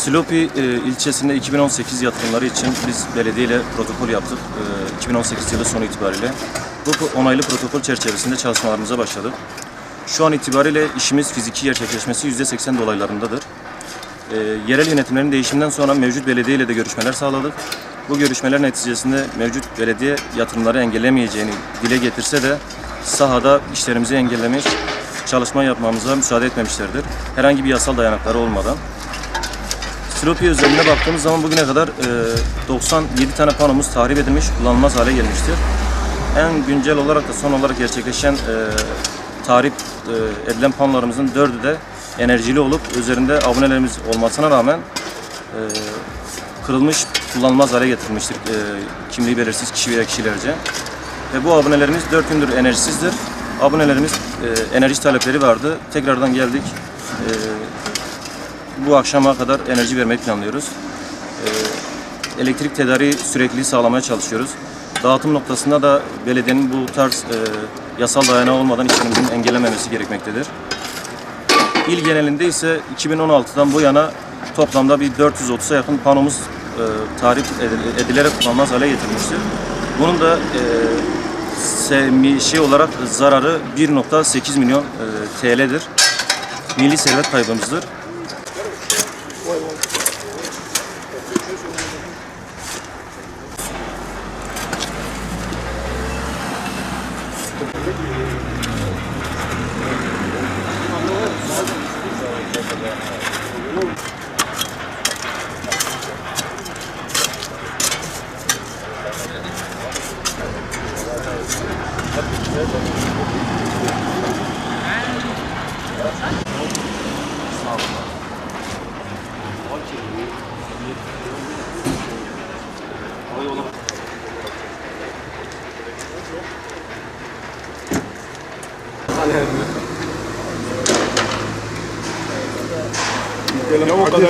Silopi ilçesinde 2018 yatırımları için biz belediye ile protokol yaptık. 2018 yılı sonu itibariyle. Bu onaylı protokol çerçevesinde çalışmalarımıza başladık. Şu an itibariyle işimiz fiziki gerçekleşmesi %80 dolaylarındadır. Yerel yönetimlerin değişiminden sonra mevcut belediye ile de görüşmeler sağladık. Bu görüşmeler neticesinde mevcut belediye yatırımları engellemeyeceğini dile getirse de sahada işlerimizi engellemiş, çalışma yapmamıza müsaade etmemişlerdir. Herhangi bir yasal dayanakları olmadan. Silopi özelliğine baktığımız zaman bugüne kadar 97 tane panomuz tahrip edilmiş, kullanılmaz hale gelmiştir. En güncel olarak da son olarak gerçekleşen tahrip edilen panolarımızın 4'ü de enerjili olup üzerinde abonelerimiz olmasına rağmen kırılmış, kullanılmaz hale getirilmiştir kimliği belirsiz kişi veya kişilerce. Ve bu abonelerimiz 4 gündür enerjisizdir. Abonelerimiz enerji talepleri vardı. Tekrardan geldik. Bu akşama kadar enerji vermeyi planlıyoruz. Elektrik tedariği sürekliliği sağlamaya çalışıyoruz. Dağıtım noktasında da belediyenin bu tarz yasal dayanağı olmadan işlerimizin engellememesi gerekmektedir. İl genelinde ise 2016'dan bu yana toplamda bir 430'a yakın panomuz tahrip edilerek kullanılmaz hale getirilmiştir. Bunun da olarak zararı 1,8 milyon TL'dir. Milli servet kaybımızdır. Ya o kadar